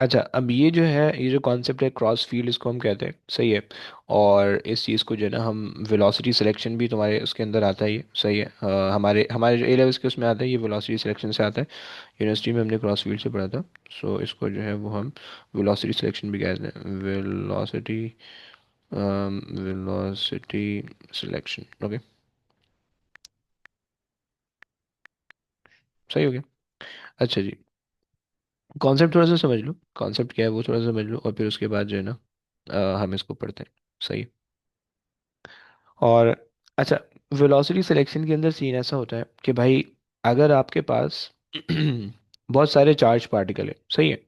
अच्छा, अब ये जो है, ये जो कॉन्सेप्ट है क्रॉस फील्ड, इसको हम कहते हैं, सही है। और इस चीज़ को जो है ना हम वेलोसिटी सिलेक्शन भी तुम्हारे उसके अंदर आता है, ये सही है। हमारे हमारे जो ए लेवल्स के उसमें आता है, ये वेलोसिटी सिलेक्शन से आता है। यूनिवर्सिटी में हमने क्रॉस फील्ड से पढ़ा था। सो इसको जो है वो हम वेलोसिटी सिलेक्शन भी कहते हैं, वेलोसिटी, वेलोसिटी सिलेक्शन। ओके, सही हो गया। अच्छा जी, कॉन्सेप्ट थोड़ा सा समझ लो, कॉन्सेप्ट क्या है वो थोड़ा सा समझ लो, और फिर उसके बाद जो है ना हम इसको पढ़ते हैं, सही है। और अच्छा, वेलोसिटी सिलेक्शन के अंदर सीन ऐसा होता है कि भाई, अगर आपके पास बहुत सारे चार्ज पार्टिकल है, सही है।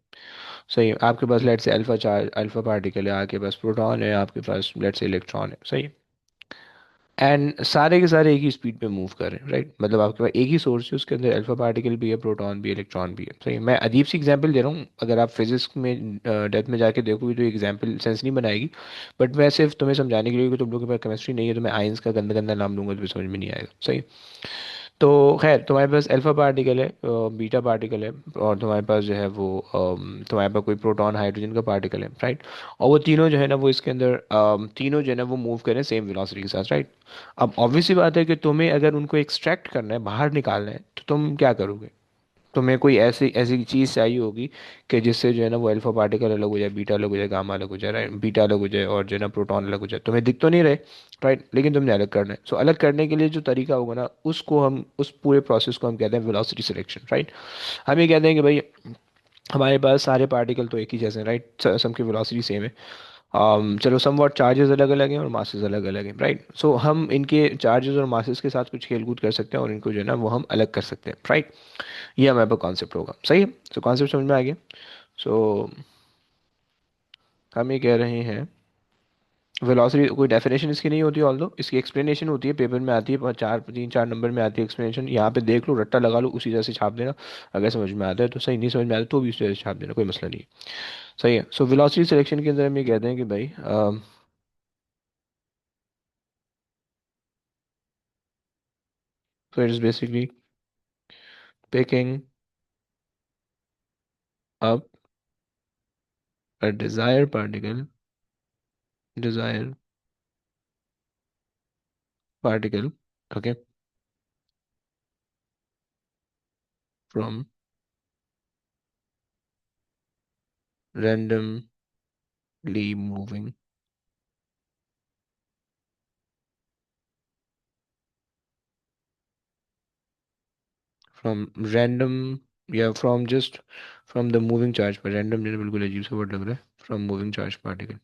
सही है, आपके पास लेट से अल्फा चार्ज, अल्फा पार्टिकल है, आपके पास प्रोटॉन है, आपके पास लेट से इलेक्ट्रॉन है, सही है। एंड सारे के सारे एक ही स्पीड पे मूव कर रहे हैं, राइट। मतलब आपके पास एक ही सोर्स है, उसके अंदर अल्फा पार्टिकल भी है, प्रोटॉन भी है, इलेक्ट्रॉन भी है, सही है। मैं अजीब सी एग्जांपल दे रहा हूँ, अगर आप फिजिक्स में डेप्थ में जाके देखोगे तो एग्जांपल सेंस नहीं बनाएगी। बट मैं सिर्फ तुम्हें समझाने के लिए कि तुम लोगों के पास केमिस्ट्री नहीं है, तो मैं आयंस का गंदा गंदा नाम लूंगा तो भी समझ में नहीं आएगा, सही। तो खैर, तुम्हारे पास अल्फा पार्टिकल है, बीटा पार्टिकल है, और तुम्हारे पास जो है वो तुम्हारे पास कोई प्रोटॉन हाइड्रोजन का पार्टिकल है, राइट। और वो तीनों जो है ना वो इसके अंदर तीनों जो है ना वो मूव करें सेम वेलोसिटी के साथ, राइट। अब ऑब्वियस सी बात है कि तुम्हें अगर उनको एक्सट्रैक्ट करना है, बाहर निकालना है, तो तुम क्या करोगे? तुम्हें कोई ऐसी ऐसी चीज़ चाहिए होगी कि जिससे जो है ना वो अल्फा पार्टिकल अलग हो जाए, बीटा अलग हो जाए, गामा अलग हो जाए, राइट, बीटा अलग हो जाए और जो है ना प्रोटॉन अलग हो जाए। तुम्हें दिख तो नहीं रहे, राइट, लेकिन तुमने अलग करना है। सो अलग करने के लिए जो तरीका होगा ना, उसको हम, उस पूरे प्रोसेस को हम कहते हैं वेलोसिटी सिलेक्शन, राइट। हम ये कहते हैं कि भाई, हमारे पास सारे पार्टिकल तो एक ही जैसे हैं, राइट, सबकी वेलोसिटी सेम है। चलो, सम वॉट चार्जेस अलग अलग हैं और मासेस अलग अलग हैं, राइट। सो हम इनके चार्जेस और मासेस के साथ कुछ खेल कूद कर सकते हैं और इनको जो है ना वो हम अलग कर सकते हैं, राइट। ये हमारे पास कॉन्सेप्ट होगा, सही है। सो कॉन्सेप्ट समझ में आ गया। सो हम ये कह रहे हैं, वेलोसिटी कोई डेफिनेशन इसकी नहीं होती, ऑल्दो इसकी एक्सप्लेनेशन होती है, पेपर में आती है, चार तीन चार नंबर में आती है एक्सप्लेनेशन। यहाँ पे देख लो, रट्टा लगा लो, उसी तरह से छाप देना। अगर समझ में आता है तो सही, नहीं समझ में आता तो भी उसी तरह से छाप देना, कोई मसला नहीं है, सही है। सो वेलोसिटी सिलेक्शन के अंदर हम ये कहते हैं कि भाई, so it is basically picking up a desired particle, okay, from randomly moving, from random, या from just from the moving charge, पर random जो है बिल्कुल अजीब सा वर्ड लग रहा है, from moving charge particle,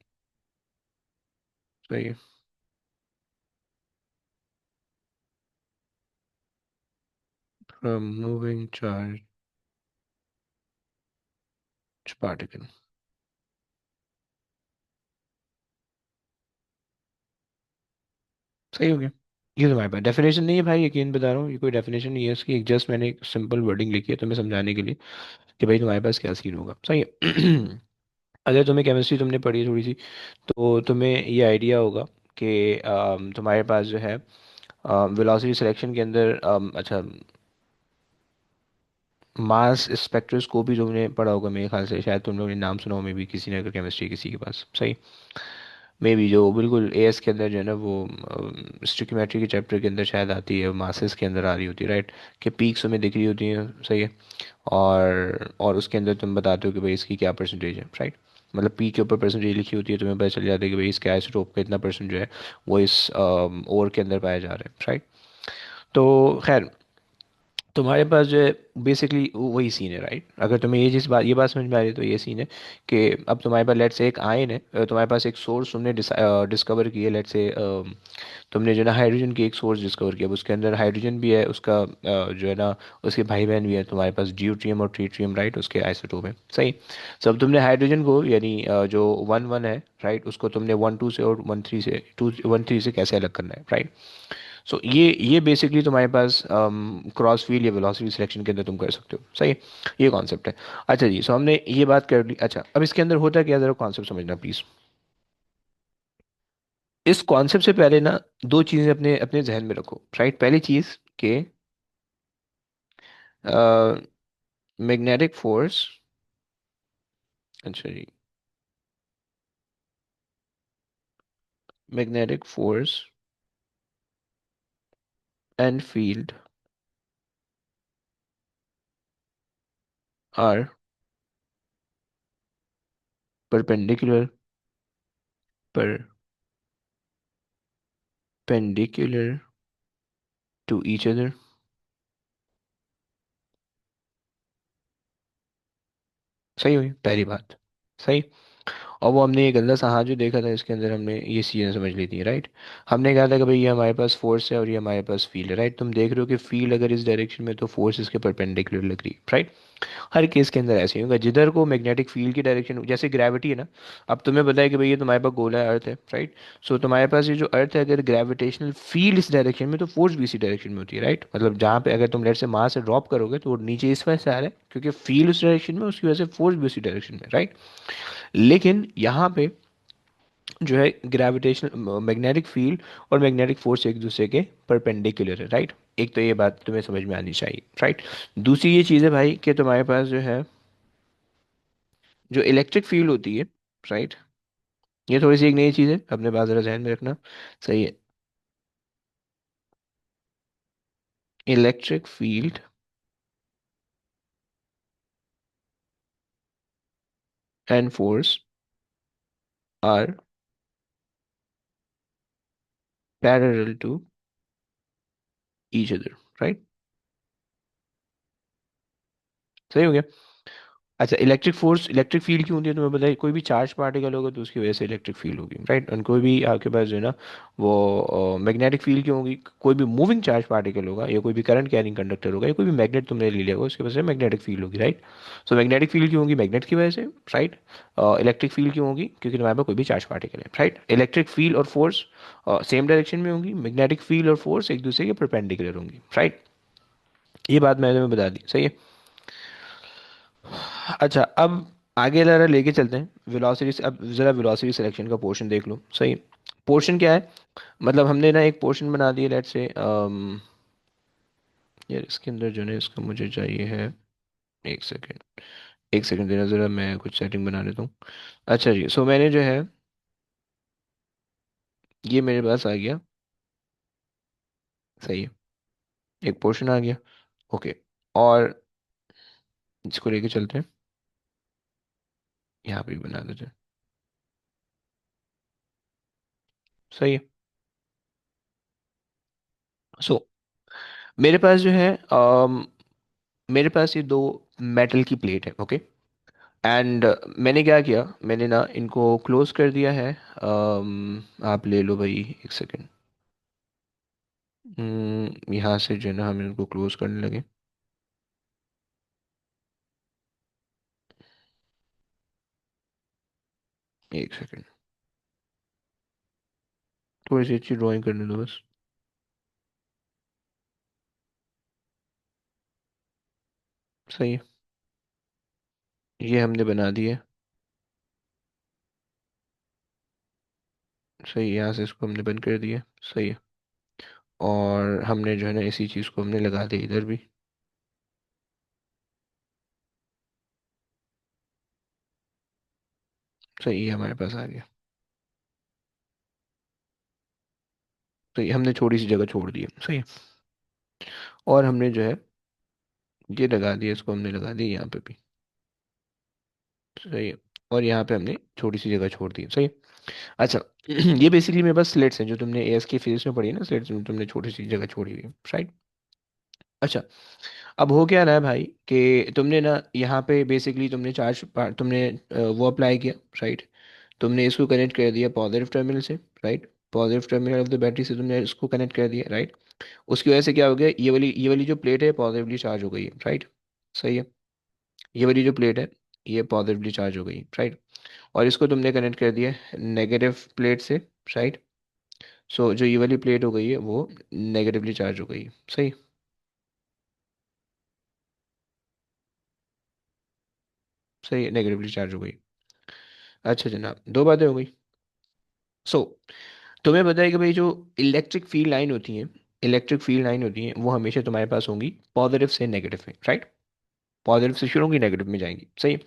सही है। from moving charge particle, सही हो गया। ये तो हमारे पास डेफिनेशन नहीं है भाई, यकीन बता रहा हूँ, ये कोई डेफिनेशन नहीं है इसकी, एक जस्ट मैंने एक सिंपल वर्डिंग लिखी है तुम्हें समझाने के लिए कि भाई तुम्हारे पास क्या सीन होगा, सही है। अगर तुम्हें केमिस्ट्री तुमने पढ़ी है थोड़ी सी, तो तुम्हें ये आइडिया होगा कि तुम्हारे पास जो है वेलोसिटी सिलेक्शन के अंदर, अच्छा, मास स्पेक्ट्रोस्कोपी तुमने पढ़ा होगा मेरे ख्याल से, शायद तुम लोगों ने नाम सुना हो, मे भी किसी ने, अगर केमिस्ट्री किसी के पास, सही। मे भी जो बिल्कुल एएस के अंदर जो है ना वो स्टिक्योमेट्री के चैप्टर के अंदर शायद आती है, मासेस के अंदर आ रही होती है, राइट, कि पीक्स तुम्हें दिख रही होती हैं, सही है। और उसके अंदर तुम बताते हो कि भाई इसकी क्या परसेंटेज है, राइट। मतलब पी के ऊपर परसेंटेज लिखी होती है, तुम्हें पता चल जाता है कि भाई इसके आइसोटोप का इतना परसेंट जो है वो इस ओर के अंदर पाया जा रहा है, राइट। तो खैर, तुम्हारे पास जो है बेसिकली वही सीन है, राइट। अगर तुम्हें ये बात समझ में आ रही है तो ये सीन है कि अब तुम्हारे पास लेट से एक आयन है, तुम्हारे पास एक सोर्स तुमने डिस्कवर की है, लेट से तुमने जो है ना हाइड्रोजन की एक सोर्स डिस्कवर किया, अब उसके अंदर हाइड्रोजन भी है, उसका जो है ना उसके भाई बहन भी है, तुम्हारे पास ड्यूट्रियम और ट्रीट्रियम, राइट, उसके आइसोटोप है, सही। सब तुमने हाइड्रोजन को, यानी जो वन वन है, राइट, उसको तुमने वन टू से और वन थ्री से, टू वन थ्री से कैसे अलग करना है, राइट। सो ये बेसिकली तुम्हारे पास क्रॉस फील्ड या वेलोसिटी सिलेक्शन के अंदर तुम कर सकते हो, सही है। ये कॉन्सेप्ट है। अच्छा जी, सो हमने ये बात कर ली। अच्छा, अब इसके अंदर होता क्या, जरा कॉन्सेप्ट समझना प्लीज। इस कॉन्सेप्ट से पहले ना दो चीजें अपने अपने जहन में रखो, राइट। पहली चीज के मैग्नेटिक फोर्स अच्छा जी। Magnetic force and field are perpendicular perpendicular to each other. सही हुई पहली बात। सही। और वो हमने ये गंदा सा हाथ जो देखा था इसके अंदर हमने ये चीज़ें समझ ली थी, राइट। हमने कहा था कि भाई ये हमारे पास फोर्स है और ये हमारे पास फील्ड है, राइट। तुम देख रहे हो कि फील्ड अगर इस डायरेक्शन में तो फोर्स इसके परपेंडिकुलर लग रही है, राइट। हर केस के अंदर ऐसे ही होगा जिधर को मैग्नेटिक फील्ड की डायरेक्शन, जैसे ग्रेविटी है ना। अब तुम्हें पता है कि भाई ये तुम्हारे पास गोला है, अर्थ है, राइट। सो तुम्हारे पास ये जो अर्थ है, अगर ग्रेविटेशनल फील्ड इस डायरेक्शन में तो फोर्स भी इसी डायरेक्शन में होती है, राइट। मतलब जहाँ पे अगर तुम लेट से मास से ड्रॉप करोगे तो वो नीचे इस वजह से आ रहा है क्योंकि फील्ड उस डायरेक्शन में, उसकी वजह से फोर्स भी उसी डायरेक्शन में, राइट। लेकिन यहाँ पे जो है ग्रेविटेशन मैग्नेटिक फील्ड और मैग्नेटिक फोर्स एक दूसरे के परपेंडिकुलर है, राइट। एक तो ये बात तुम्हें समझ में आनी चाहिए, राइट। दूसरी ये चीज़ है भाई कि तुम्हारे पास जो है जो इलेक्ट्रिक फील्ड होती है, राइट। ये थोड़ी सी एक नई चीज़ है, अपने पास जरा ध्यान में रखना। सही है। Electric field and force are parallel to each other, right. सही हो गया। अच्छा, इलेक्ट्रिक फोर्स इलेक्ट्रिक फील्ड क्यों होती है तुम्हें बताइए। कोई भी चार्ज पार्टिकल होगा तो उसकी वजह से इलेक्ट्रिक फील्ड होगी, राइट। और कोई भी आपके पास जो है ना वो मैग्नेटिक फील्ड क्यों होगी। कोई भी मूविंग चार्ज पार्टिकल होगा या कोई भी करंट कैरिंग कंडक्टर होगा या कोई भी मैग्नेट तुमने ले लिया होगा उसकी वजह से मैग्नेटिक फील्ड होगी, राइट। सो मैग्नेटिक फील्ड क्यों होगी, मैग्नेट की वजह से, राइट। इलेक्ट्रिक फील्ड क्यों होगी, क्योंकि तुम्हारे पास कोई भी चार्ज पार्टिकल है, राइट। इलेक्ट्रिक फील्ड और फोर्स सेम डायरेक्शन में होंगी, मैग्नेटिक फील्ड और फोर्स एक दूसरे के परपेंडिकुलर होंगी, राइट। ये बात मैंने तुम्हें बता दी, सही है। अच्छा, अब आगे जरा लेके चलते हैं वेलोसिटी से। अब जरा वेलोसिटी सिलेक्शन का पोर्शन देख लो, सही। पोर्शन क्या है, मतलब हमने ना एक पोर्शन बना दिया, लेट्स से यार इसके अंदर जो है इसका मुझे चाहिए है। एक सेकेंड, एक सेकेंड देना ज़रा, मैं कुछ सेटिंग बना लेता हूँ। अच्छा जी, सो मैंने जो है ये मेरे पास आ गया, सही है। एक पोर्शन आ गया, ओके। और इसको लेके चलते हैं, यहाँ पे भी बना देते हैं, सही है। सो मेरे पास जो है मेरे पास ये दो मेटल की प्लेट है, ओके। एंड मैंने क्या किया, मैंने ना इनको क्लोज कर दिया है। आप ले लो भाई, एक सेकेंड। यहाँ से जो है ना हम इनको क्लोज करने लगे। एक सेकेंड, थोड़ी सी अच्छी ड्राइंग करने दो बस। सही है, ये हमने बना दिया। सही है, यहाँ से इसको हमने बंद कर दिया, सही है। और हमने जो है ना इसी चीज़ को हमने लगा दिया इधर भी। सही है, हमारे पास आ गया। सही है, हमने छोटी सी जगह छोड़ दी है, सही है। और हमने जो है ये लगा दिया, इसको हमने लगा दिया यहाँ पे भी, सही है। और यहाँ पे हमने छोटी सी जगह छोड़ दी, सही है। अच्छा ये बेसिकली मेरे पास स्लेट्स हैं जो तुमने एएस की फिजिक्स में पढ़ी है ना, स्लेट्स में तुमने छोटी सी जगह छोड़ी हुई है, राइट। अच्छा, अब हो क्या रहा है भाई कि तुमने ना यहाँ पे बेसिकली तुमने तुमने वो अप्लाई किया, राइट। तुमने इसको कनेक्ट कर दिया पॉजिटिव टर्मिनल से, right. Positive terminal of the battery से तुमने इसको कनेक्ट कर दिया, राइट। उसकी वजह से क्या हो गया, ये वाली जो प्लेट है पॉजिटिवली चार्ज हो गई है, राइट। सही है। ये वाली जो प्लेट है ये पॉजिटिवली चार्ज हो गई, राइट। और इसको तुमने कनेक्ट कर दिया नेगेटिव प्लेट से, राइट। सो जो ये वाली प्लेट हो गई है वो नेगेटिवली चार्ज हो गई है, सही। सही है, नेगेटिवली चार्ज हो गई। अच्छा जनाब, दो बातें हो गई। सो तुम्हें पता है कि भाई जो इलेक्ट्रिक फील्ड लाइन होती है, इलेक्ट्रिक फील्ड लाइन होती है वो हमेशा तुम्हारे पास होंगी पॉजिटिव से नेगेटिव में, राइट। पॉजिटिव से शुरू होंगी, नेगेटिव में जाएंगी, सही है।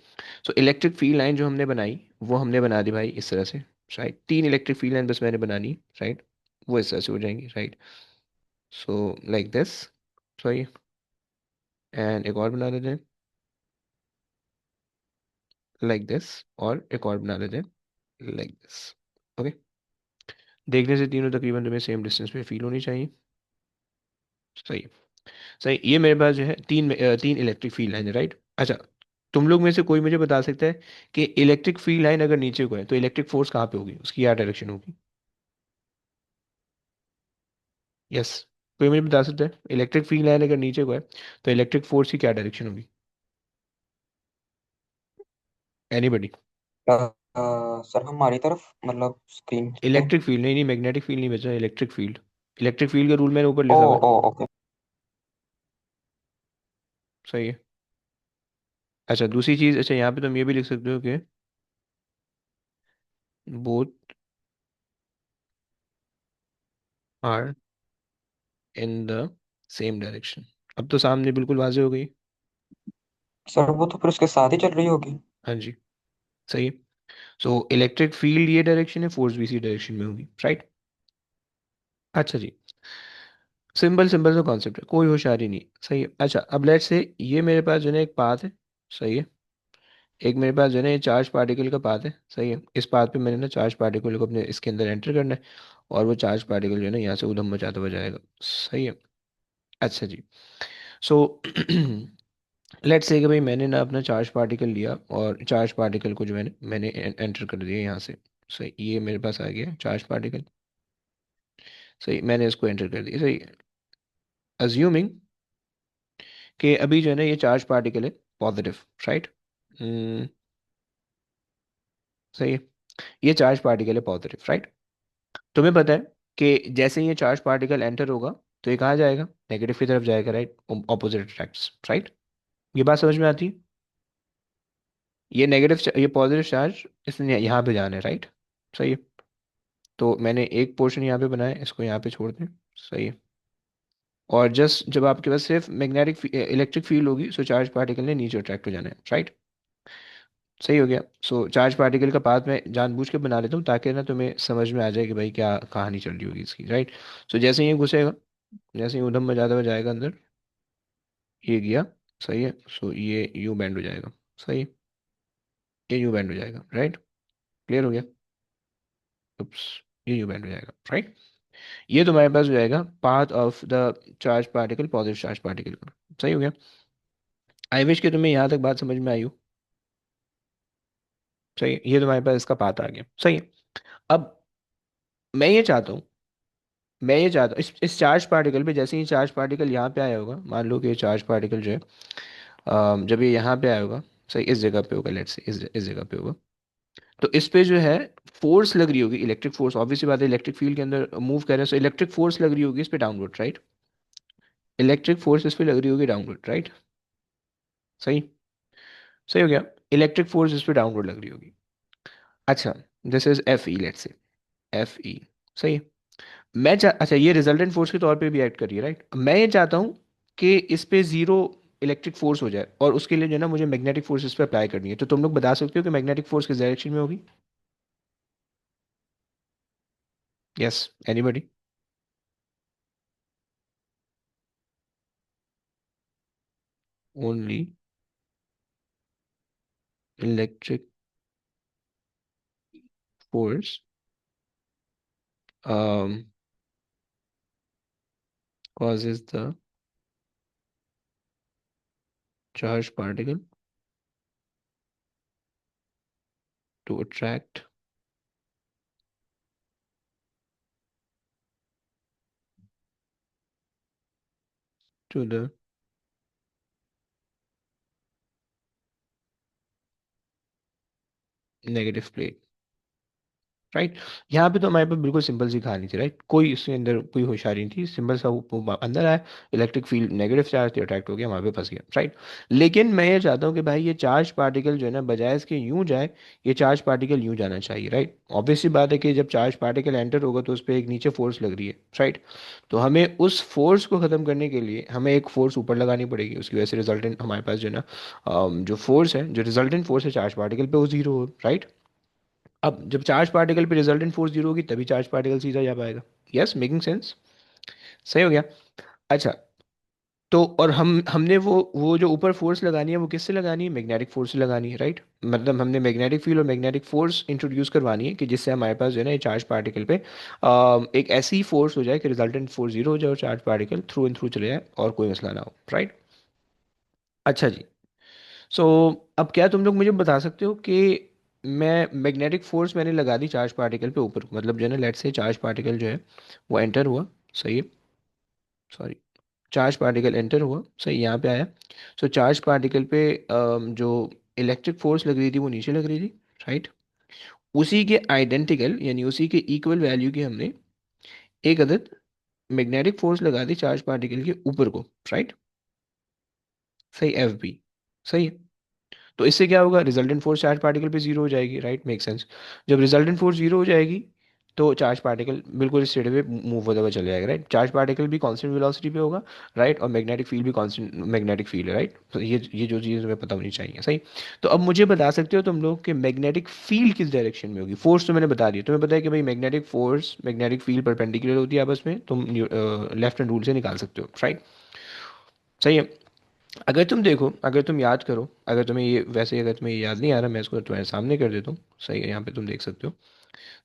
सो इलेक्ट्रिक फील्ड लाइन जो हमने बनाई, वो हमने बना दी भाई इस तरह से, राइट। तीन इलेक्ट्रिक फील्ड लाइन बस मैंने बनानी, राइट। वो इस तरह से हो जाएंगी, राइट। सो लाइक दिस, सही। एंड एक और बना देते हैं, लाइक दिस। और एक और बना देते हैं, लाइक दिस। ओके। देखने से तीनों तकरीबन तुम्हें सेम डिस्टेंस पे फील होनी चाहिए, सही। सही, ये मेरे पास जो है तीन इलेक्ट्रिक फील्ड लाइन है, राइट। अच्छा, तुम लोग में से कोई मुझे बता सकता है कि इलेक्ट्रिक फील्ड लाइन अगर नीचे को है तो इलेक्ट्रिक फोर्स कहाँ पे होगी, उसकी क्या डायरेक्शन होगी? यस, कोई मुझे बता सकता है इलेक्ट्रिक फील्ड लाइन अगर नीचे को है तो इलेक्ट्रिक फोर्स की क्या डायरेक्शन होगी? एनीबडी? सर हमारी तरफ मतलब स्क्रीन पे। इलेक्ट्रिक फील्ड नहीं, नहीं मैग्नेटिक फील्ड नहीं बचा, इलेक्ट्रिक फील्ड। इलेक्ट्रिक फील्ड का रूल मैंने ऊपर ओ लिखा हुआ है। ओ ओके। सही है। अच्छा, दूसरी चीज, अच्छा यहाँ पे तुम ये भी लिख सकते हो कि both are in the same direction. अब तो सामने बिल्कुल वाजे हो गई। सर वो तो फिर उसके साथ ही चल रही होगी। हाँ जी, सही है। सो इलेक्ट्रिक फील्ड ये डायरेक्शन है, फोर्स भी इसी डायरेक्शन में होगी, राइट। अच्छा जी, सिंपल सिंपल सा कॉन्सेप्ट है, कोई होशियारी नहीं, सही है। अच्छा, अब लेट्स से ये मेरे पास जो है ना एक पाथ है, सही है। एक मेरे पास जो है ना ये चार्ज पार्टिकल का पाथ है, सही है। इस पाथ पे मैंने ना चार्ज पार्टिकल को अपने इसके अंदर एंटर करना है, और वो चार्ज पार्टिकल जो है ना यहाँ से उधम मचाता हुआ जाएगा, सही है। अच्छा जी, सो लेट्स से कि भाई मैंने ना अपना चार्ज पार्टिकल लिया, और चार्ज पार्टिकल को जो है मैंने एंटर कर दिया यहाँ से, सही। ये मेरे पास आ गया चार्ज पार्टिकल, सही। मैंने इसको एंटर कर दिया, सही। अज्यूमिंग कि अभी जो है ना ये चार्ज पार्टिकल है पॉजिटिव, राइट। सही है। ये चार्ज पार्टिकल है पॉजिटिव, राइट। तुम्हें पता है कि जैसे ही ये चार्ज पार्टिकल एंटर होगा तो ये कहाँ जाएगा? नेगेटिव की तरफ जाएगा, राइट। Opposite attracts, right. ये बात समझ में आती है? ये नेगेटिव, ये पॉजिटिव चार्ज इसने यहाँ पे जाना है, राइट। सही है। तो मैंने एक पोर्शन यहाँ पे बनाया, इसको यहाँ पे छोड़ दें, सही है। और जस्ट जब आपके पास सिर्फ मैग्नेटिक इलेक्ट्रिक फील्ड होगी, सो चार्ज पार्टिकल ने नीचे अट्रैक्ट हो जाना है, राइट। सही हो गया। सो चार्ज पार्टिकल का पाथ मैं जानबूझ के बना लेता हूँ ताकि ना तुम्हें समझ में आ जाए कि भाई क्या कहानी चल रही होगी इसकी, राइट। सो जैसे ही ये घुसेगा, जैसे ही उधम में ज़्यादा में जाएगा अंदर, ये गया, सही है। सो ये यू बैंड हो जाएगा, सही है। ये यू बैंड हो जाएगा, राइट। क्लियर हो गया? उप्स, ये यू बैंड हो जाएगा, राइट। ये तुम्हारे पास हो जाएगा path of the charge particle, positive charge particle का। सही हो गया। आई विश कि तुम्हें यहाँ तक बात समझ में आई हो, सही है। ये तुम्हारे पास इसका पाथ आ गया, सही है। अब मैं ये चाहता हूँ, मैं ये चाहता हूँ इस चार्ज पार्टिकल पे, जैसे ही चार्ज पार्टिकल यहाँ पे आया होगा, मान लो कि ये चार्ज पार्टिकल जो है जब ये यहाँ पे आया होगा, सही, इस जगह पे होगा, लेट्स से इस जगह पे होगा, तो इस पे जो है फोर्स लग रही होगी, इलेक्ट्रिक फोर्स। ऑब्वियसली बात है, इलेक्ट्रिक फील्ड के अंदर मूव कर रहे हैं, सो इलेक्ट्रिक फोर्स लग रही होगी इस पे डाउनवर्ड, राइट। इलेक्ट्रिक फोर्स इस पे लग रही होगी डाउनवर्ड, राइट। सही। सही हो गया। इलेक्ट्रिक फोर्स इस पे डाउनवर्ड लग रही होगी। अच्छा, this is F E, let's say F E, सही है। अच्छा, ये रिजल्टेंट फोर्स के तौर पे भी एक्ट कर रही है, राइट। मैं ये चाहता हूँ कि इस पे जीरो इलेक्ट्रिक फोर्स हो जाए, और उसके लिए जो है ना मुझे मैग्नेटिक फोर्स इस पे अप्लाई करनी है। तो तुम लोग बता सकते हो कि मैग्नेटिक फोर्स किस डायरेक्शन में होगी? Yes, anybody? Only electric force causes the charged particle to attract to the negative plate। Right. यहाँ पे तो हमारे पास बिल्कुल सिंपल सी कहानी थी, राइट, कोई इसके अंदर कोई होशियारी नहीं थी, सिंपल सा वो अंदर आया, इलेक्ट्रिक फील्ड नेगेटिव चार्ज थे, अट्रैक्ट हो गया, वहाँ पे फंस गया, राइट। लेकिन मैं ये चाहता हूँ कि भाई ये चार्ज पार्टिकल जो है ना, बजाय इसके यूं जाए, ये चार्ज पार्टिकल यूं जाना चाहिए, राइट। ऑब्वियस सी बात है कि जब चार्ज पार्टिकल एंटर होगा तो उस पर एक नीचे फोर्स लग रही है, राइट। तो हमें उस फोर्स को ख़त्म करने के लिए हमें एक फोर्स ऊपर लगानी पड़ेगी, उसकी वजह से रिजल्टेंट हमारे पास जो है ना, जो फोर्स है, जो रिजल्टेंट फोर्स है चार्ज पार्टिकल पे, वो जीरो हो, राइट। अब जब चार्ज पार्टिकल पे रिजल्टेंट फोर्स जीरो होगी तभी चार्ज पार्टिकल सीधा जा पाएगा। Yes, making sense. सही हो गया। अच्छा, तो और हमने वो जो ऊपर फोर्स लगानी है वो किससे लगानी है, मैग्नेटिक फोर्स से लगानी है, राइट। मतलब हमने मैग्नेटिक फील्ड और मैग्नेटिक फोर्स इंट्रोड्यूस करवानी है कि जिससे हमारे पास जो है ना, ये चार्ज पार्टिकल पे एक ऐसी फोर्स हो जाए कि रिजल्टेंट फोर्स जीरो हो जाए और charge particle through and through चले जाए और कोई मसला ना हो, राइट। अच्छा जी। सो अब क्या तुम लोग मुझे बता सकते हो कि मैं मैग्नेटिक फोर्स मैंने लगा दी चार्ज पार्टिकल पे ऊपर को, मतलब जो है ना, लेट्स से चार्ज पार्टिकल जो है वो एंटर हुआ, सही है, सॉरी, चार्ज पार्टिकल एंटर हुआ, सही, यहाँ पे आया। सो चार्ज पार्टिकल पे जो इलेक्ट्रिक फोर्स लग रही थी वो नीचे लग रही थी, राइट। उसी के आइडेंटिकल यानी उसी के इक्वल वैल्यू की हमने एक अदद मैग्नेटिक फोर्स लगा दी चार्ज पार्टिकल के ऊपर को, राइट, सही, एफ बी, सही है। तो इससे क्या होगा, रिजल्टेंट फोर्स चार्ज पार्टिकल पे जीरो हो जाएगी, राइट, मेक सेंस। जब रिजल्टेंट फोर्स जीरो हो जाएगी तो चार्ज पार्टिकल बिल्कुल स्ट्रेट वे मूव होता हुआ चले जाएगा, राइट। चार्ज पार्टिकल भी कांस्टेंट वेलोसिटी पे होगा, राइट, और मैग्नेटिक फील्ड भी कांस्टेंट मैग्नेटिक फील्ड है, राइट। तो ये जो चीज़ तुम्हें पता होनी चाहिए, सही। तो अब मुझे बता सकते हो तुम लोग कि मैग्नेटिक फील्ड किस डायरेक्शन में होगी, फोर्स तो मैंने बता दिया, तुम्हें पता है कि भाई magnetic force magnetic field perpendicular होती है आपस में, तुम लेफ्ट हैंड रूल से निकाल सकते हो, राइट, सही है। अगर तुम देखो, अगर तुम याद करो, अगर तुम्हें ये वैसे अगर तुम्हें ये याद नहीं आ रहा, मैं इसको तुम्हारे सामने कर देता हूँ, सही है, यहाँ पे तुम देख सकते हो,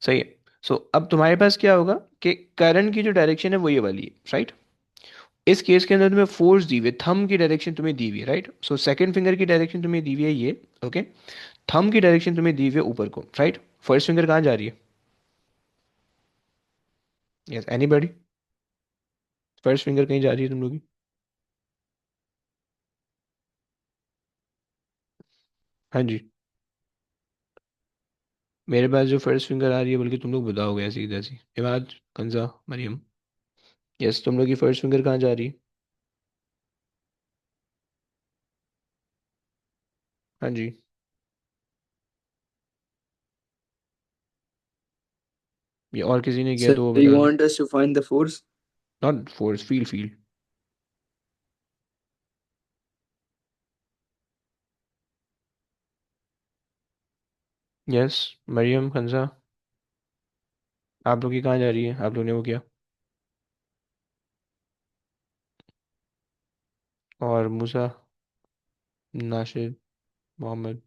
सही है। सो अब तुम्हारे पास क्या होगा कि करंट की जो डायरेक्शन है वो ये वाली है, राइट। इस केस के अंदर तुम्हें फोर्स दी हुई है, थंब की डायरेक्शन तुम्हें दी हुई है, राइट। सो सेकंड फिंगर की डायरेक्शन तुम्हें दी हुई है ये, ओके। थंब की डायरेक्शन तुम्हें दी हुई है ऊपर को, राइट। फर्स्ट फिंगर कहाँ जा रही है, यस, एनीबॉडी, फर्स्ट फिंगर कहीं जा रही है तुम लोग की, हाँ जी। मेरे पास जो फर्स्ट फिंगर आ रही है, बल्कि तुम लोग बताओगे ऐसी की तैसी, इमाद, कंजा, मरियम, यस, तुम लोग की फर्स्ट फिंगर कहाँ जा रही है, हाँ जी। ये और किसी ने किया So तो वो you बता दे। want us to find the force? Not force, field, field, yes, Mariam, Khanja, आप लोग की कहाँ जा रही है, आप लोग ने वो किया, और मूसा, नाशिद, मोहम्मद,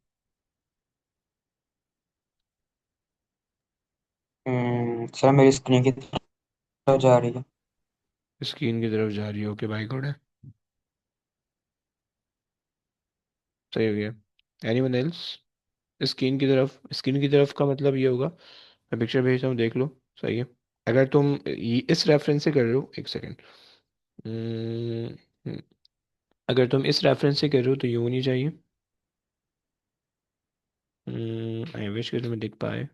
सर मेरी स्क्रीन की तरफ जा रही है। स्क्रीन की तरफ जा रही है, ओके भाई, गुड है, सही हो गया। एनीवन एल्स, स्क्रीन की तरफ का मतलब ये होगा, मैं पिक्चर भेजता हूँ देख लो, सही है। अगर तुम इस रेफरेंस से कर रहे हो, एक सेकेंड, अगर तुम इस रेफरेंस से कर रहे हो तो ये होनी चाहिए, आई विश कि तुम्हें दिख पाए,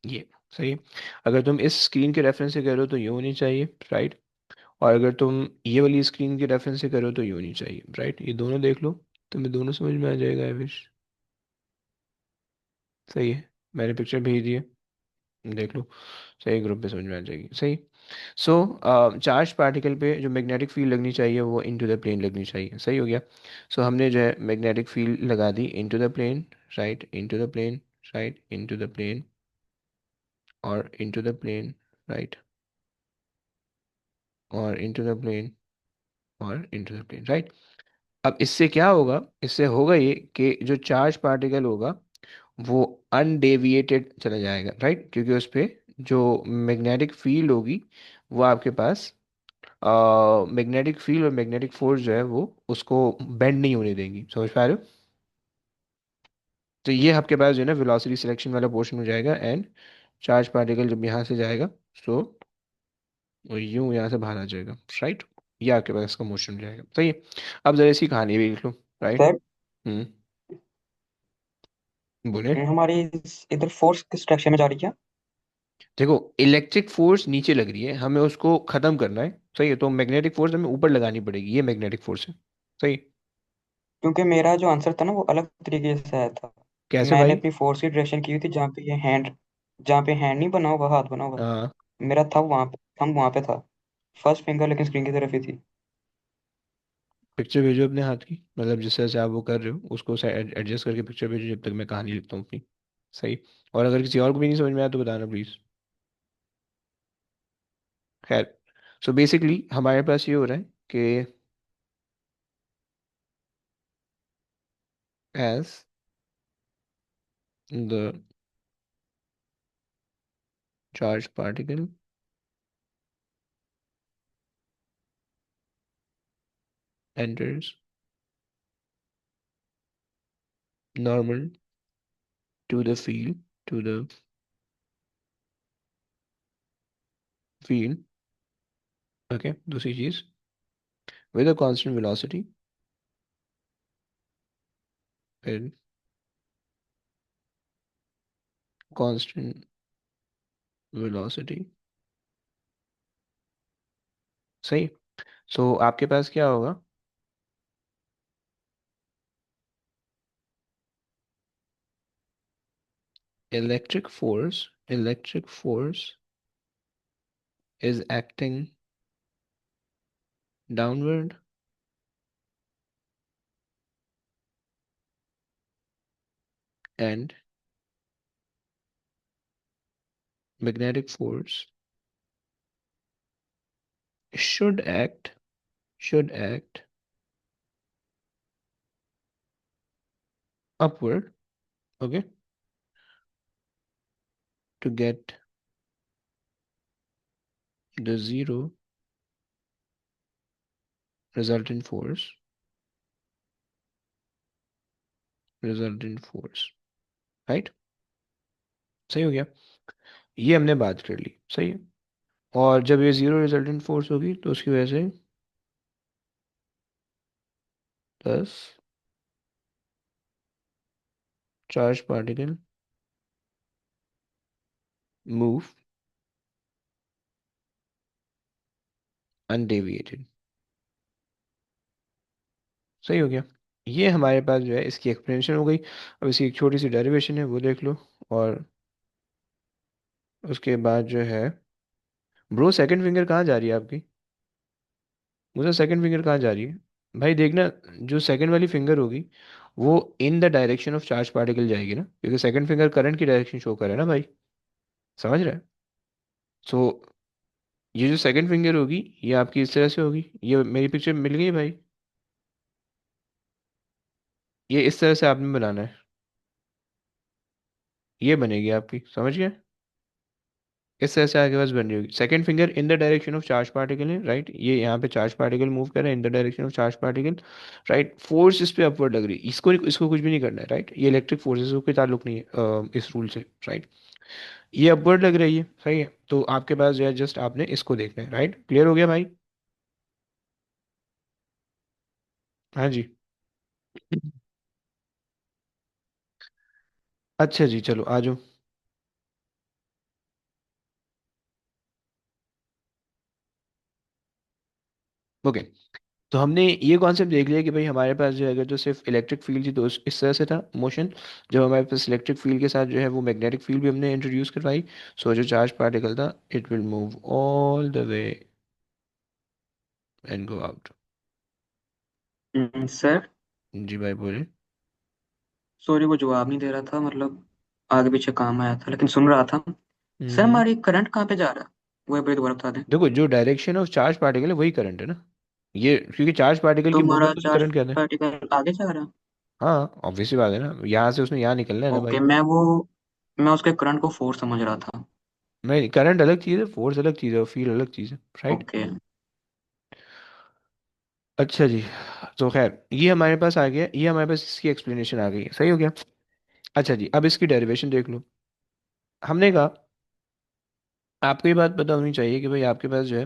ये, सही है। अगर तुम इस स्क्रीन के रेफरेंस से कर रहे हो तो ये होनी चाहिए, राइट। और अगर तुम ये वाली स्क्रीन के रेफरेंस से कर रहे हो तो ये होनी चाहिए, राइट। ये दोनों देख लो, तुम्हें दोनों समझ में आ जाएगा, आई विश, सही है। मैंने पिक्चर भेज दी है, देख लो, सही, ग्रुप पे समझ में आ जाएगी, सही। सो चार्ज पार्टिकल पे जो मैग्नेटिक फील्ड लगनी चाहिए वो इनटू द प्लेन लगनी चाहिए, सही हो गया। सो हमने जो है मैग्नेटिक फील्ड लगा दी into the plane, right, into the plane, right, into the plane, और इनटू द प्लेन, राइट, और इनटू द प्लेन, और इनटू द प्लेन, राइट। अब इससे क्या होगा, इससे होगा ये कि जो चार्ज पार्टिकल होगा वो अनडेविएटेड चला जाएगा, राइट, क्योंकि उस पे जो मैग्नेटिक फील्ड होगी वो आपके पास मैग्नेटिक फील्ड और मैग्नेटिक फोर्स जो है वो उसको बेंड नहीं होने देंगी, समझ पा रहे हो। तो ये आपके पास जो है ना वेलोसिटी सिलेक्शन वाला पोर्शन हो जाएगा, एंड चार्ज पार्टिकल जब यहाँ से जाएगा, सो वो यूं यहाँ से बाहर आ जाएगा, राइट। ये आपके पास इसका मोशन हो जाएगा, सही है। अब जरा इसकी कहानी भी लिख लो। राइट। सर, हम्म। बोले। हमारी इधर फोर्स किस डायरेक्शन में जा रही है? देखो, इलेक्ट्रिक फोर्स नीचे लग रही है, हमें उसको खत्म करना है, सही है, तो मैग्नेटिक फोर्स हमें ऊपर लगानी पड़ेगी, ये मैग्नेटिक फोर्स है। सही। क्योंकि मेरा जो आंसर था ना वो अलग तरीके से आया था। कैसे मैंने भाई? अपनी फोर्स की डायरेक्शन की हुई थी जहाँ पे हैंड नहीं बना हुआ, हाथ बना हुआ। हाँ। मेरा था वहां पे, हम वहां पे था। फर्स्ट फिंगर लेकिन स्क्रीन की तरफ ही थी। पिक्चर भेजो अपने हाथ की, मतलब जिस तरह से आप वो कर रहे हो उसको एडजस्ट करके पिक्चर भेजो, जब तक मैं कहानी लिखता हूँ अपनी। सही। और अगर किसी और को भी नहीं समझ में आया तो बताना प्लीज। खैर। सो बेसिकली हमारे पास ये हो रहा है कि as the charged particle enters normal to the field, okay, दूसरी चीज, with a constant velocity, with constant velocity, सही। सो आपके पास क्या होगा? Electric force is acting downward, and magnetic force should act should act upward, okay, to get the zero resultant force, right. सही हो गया। ये हमने बात कर ली, सही है। और जब ये जीरो रिजल्टेंट फोर्स होगी तो उसकी वजह से दस चार्ज पार्टिकल मूव अनडेविएटेड, सही हो गया। ये हमारे पास जो है इसकी एक्सप्लेनेशन हो गई। अब इसकी एक छोटी सी डेरिवेशन है, वो देख लो। और उसके बाद जो है, ब्रो सेकंड फिंगर कहाँ जा रही है आपकी? मुझे सेकंड फिंगर कहाँ जा रही है? भाई देखना, जो सेकंड वाली फिंगर होगी वो इन the direction of charge particle जाएगी ना, क्योंकि सेकंड फिंगर करंट की डायरेक्शन शो करे ना भाई। समझ रहे हैं? सो ये जो सेकंड फिंगर होगी ये आपकी इस तरह से होगी, ये मेरी पिक्चर मिल गई भाई। ये इस तरह से आपने बनाना है, ये बनेगी आपकी, समझ गए? इस तरह से आपके पास बन रही होगी, second finger in the direction of charge particle है, राइट, ये यहाँ पे चार्ज पार्टिकल मूव कर रहे हैं इन the direction of charge particle, right. Force इस पे अपवर्ड लग रही है, इसको इसको कुछ भी नहीं करना है, राइट, ये इलेक्ट्रिक फोर्सेस को कोई ताल्लुक नहीं है इस रूल से, राइट। ये अपवर्ड लग रही है, सही है, तो आपके पास जो है जस्ट आपने इसको देखना है, राइट, क्लियर हो गया भाई? हाँ जी। अच्छा जी, चलो आ जाओ। ओके। तो हमने ये कॉन्सेप्ट देख लिया कि भाई हमारे पास जो है अगर जो सिर्फ इलेक्ट्रिक फील्ड थी तो इस तरह से था मोशन। जब हमारे पास इलेक्ट्रिक फील्ड के साथ जो है वो मैग्नेटिक फील्ड भी हमने इंट्रोड्यूस करवाई। सो जो चार्ज पार्टिकल था it will move all the way and go out. Sir, जी भाई बोले। सॉरी वो जवाब नहीं दे रहा था, मतलब आगे पीछे काम आया था लेकिन सुन रहा था। सर, हम्म। हमारी करंट कहाँ पे जा रहा है? वो एक बार दोबारा बता दें। देखो, जो डायरेक्शन ऑफ चार्ज पार्टिकल है वही करंट है ना, ये क्योंकि चार्ज पार्टिकल तो की हमारा मूवमेंट को चार्ज करंट कहते हैं। पार्टिकल आगे जा रहा है। हाँ ऑब्वियसली बात है ना, यहाँ से उसने यहाँ निकलना है ना ओके, भाई। मैं उसके करंट को फोर्स समझ रहा था। नहीं, करंट अलग चीज़ है, फोर्स अलग चीज़ है, और फील्ड अलग चीज़ है, राइट। ओके। अच्छा जी। तो खैर ये हमारे पास आ गया, ये हमारे पास इसकी एक्सप्लेनेशन आ गई है, सही हो गया। अच्छा जी, अब इसकी डेरिवेशन देख लो। हमने कहा आपको ये बात पता होनी चाहिए कि भाई आपके पास जो है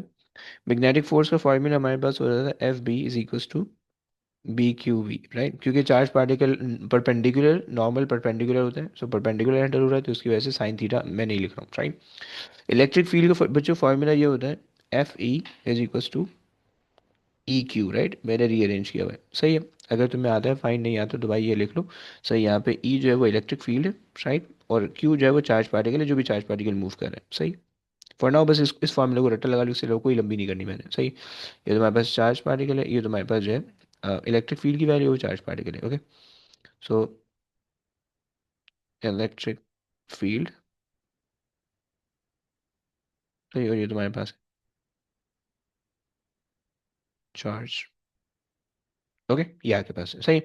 मैग्नेटिक फोर्स का फॉर्मूला हमारे पास हो रहा था, F B is equal to B Q V, right, क्योंकि charge particle perpendicular, normal perpendicular होते हैं, सो परपेंडिकुलर एंटर हो रहा है तो उसकी वजह से साइन थीटा मैं नहीं लिख रहा हूँ, राइट। इलेक्ट्रिक फील्ड का बच्चों फॉर्मूला ये होता है, F E is equal to E Q, right, मैंने रीअरेंज किया हुआ है, सही है। अगर तुम्हें आता है फाइन, नहीं आता तो भाई ये लिख लो। सही, यहाँ पे ई जो है वो इलेक्ट्रिक फील्ड है, राइट, और क्यू जो है वो चार्ज पार्टिकल है, जो भी चार्ज पार्टिकल मूव कर रहा है, सही। फॉर नाउ बस इस फॉर्मूले को रट्टा लगा लो, इससे लोग कोई लंबी नहीं करनी मैंने, सही। ये तुम्हारे पास चार्ज पार्टिकल है, ये तुम्हारे पास जो है इलेक्ट्रिक फील्ड की वैल्यू वो चार्ज पार्टिकल है, ओके। सो इलेक्ट्रिक फील्ड, सही, और ये तुम्हारे पास चार्ज, ओके, ये आपके पास है, सही।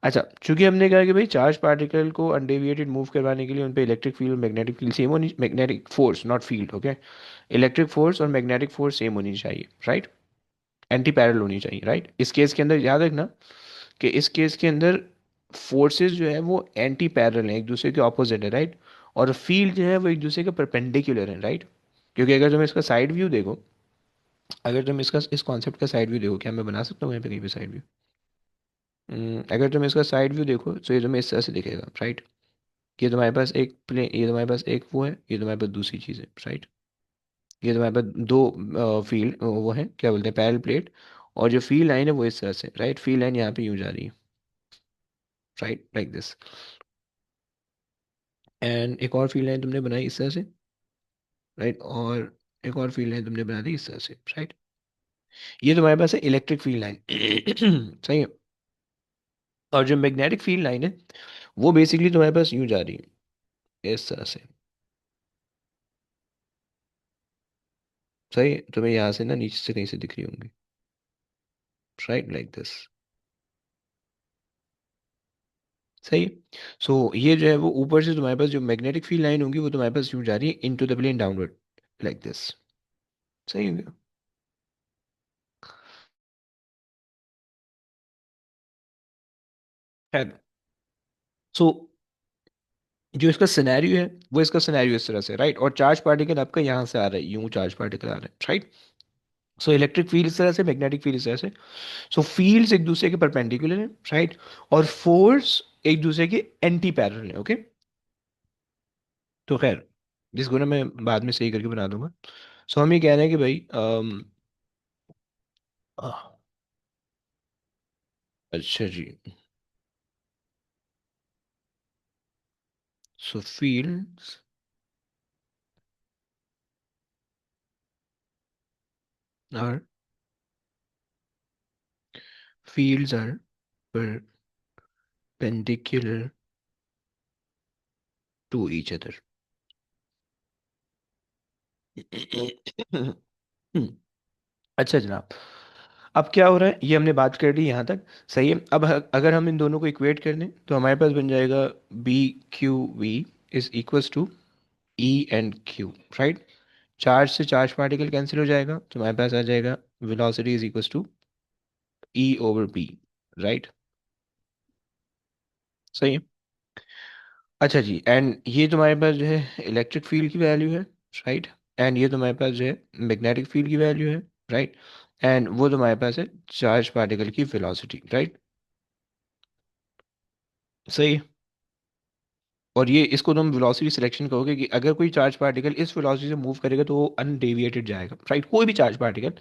अच्छा, चूंकि हमने कहा कि भाई चार्ज पार्टिकल को अनडेविएटेड मूव करवाने के लिए उन पे इलेक्ट्रिक फील्ड और मैग्नेटिक फील्ड सेम होनी, magnetic force not field, okay, electric force और मैग्नेटिक फोर्स सेम होनी चाहिए, राइट, एंटी पैरेलल होनी चाहिए, राइट। इस केस के अंदर याद रखना कि इस केस के अंदर फोर्सेस जो है वो एंटी पैरेलल हैं, एक दूसरे के ऑपोजिट है, राइट, और फील्ड जो है वो एक दूसरे के परपेंडिकुलर है, राइट। क्योंकि अगर तुम इसका साइड व्यू देखो, अगर तुम इसका इस कॉन्सेप्ट का साइड व्यू देखो, क्या मैं बना सकता हूँ यहाँ पे कहीं पे साइड व्यू? अगर तुम इसका साइड व्यू देखो तो ये तुम्हें इस तरह से दिखेगा, राइट। ये तुम्हारे पास एक प्ले, ये तुम्हारे पास एक वो है, ये तुम्हारे पास दूसरी चीज़ है, राइट। ये तुम्हारे पास दो फील्ड वो है, क्या बोलते हैं, पैरेलल प्लेट, और जो फील्ड लाइन है वो इस तरह से, राइट, फील्ड लाइन यहाँ पे यूँ जा रही है, राइट, लाइक दिस। एंड एक और फील्ड लाइन तुमने बनाई इस तरह से, राइट, और एक और फील्ड लाइन तुमने बना दी इस तरह से, राइट। ये तुम्हारे पास है इलेक्ट्रिक फील्ड लाइन सही है। और जो मैग्नेटिक फील्ड लाइन है वो बेसिकली तुम्हारे पास यूँ जा रही है इस तरह से, सही है। तुम्हें यहाँ से ना नीचे से कहीं से दिख रही होंगी, राइट, लाइक दिस, सही है। सो ये जो है वो ऊपर से तुम्हारे पास जो मैग्नेटिक फील्ड लाइन होंगी वो तुम्हारे पास यूँ जा रही है into the plane downward, like this, सही हो गया। खैर, सो जो इसका सिनेरियो है वो इसका सिनेरियो इस तरह से, राइट, और चार्ज पार्टिकल आपका यहाँ से आ रहा है, यूं चार्ज पार्टिकल आ रहा है, राइट। सो इलेक्ट्रिक फील्ड इस तरह से, मैग्नेटिक फील्ड इस तरह से। सो फील्ड्स एक दूसरे के परपेंडिकुलर है, राइट, और फोर्स एक दूसरे के एंटी पैरेलल है, ओके। तो खैर, जिसको ना मैं बाद में सही करके बना दूंगा। सो हम ये कह रहे हैं कि भाई आह, अच्छा जी, so fields are fields are perpendicular to each other. अच्छा जनाब, अब क्या हो रहा है ये हमने बात कर ली यहाँ तक, सही है। अब अगर हम इन दोनों को इक्वेट कर दें तो हमारे पास बन जाएगा B Q V is equals to E and Q, right. Charge से चार्ज पार्टिकल कैंसिल हो जाएगा तो हमारे पास आ जाएगा velocity is equals to E over B, right, सही है। अच्छा जी, एंड ये तुम्हारे पास जो है इलेक्ट्रिक फील्ड की वैल्यू है, राइट, एंड ये तुम्हारे पास जो है मैग्नेटिक फील्ड की वैल्यू है, राइट, एंड वो तुम्हारे पास है चार्ज पार्टिकल की वेलोसिटी, राइट, सही है। और ये इसको तुम वेलोसिटी सिलेक्शन कहोगे कि अगर कोई चार्ज पार्टिकल इस वेलोसिटी से मूव करेगा तो वो अनडेविएटेड जाएगा, राइट, कोई भी चार्ज पार्टिकल,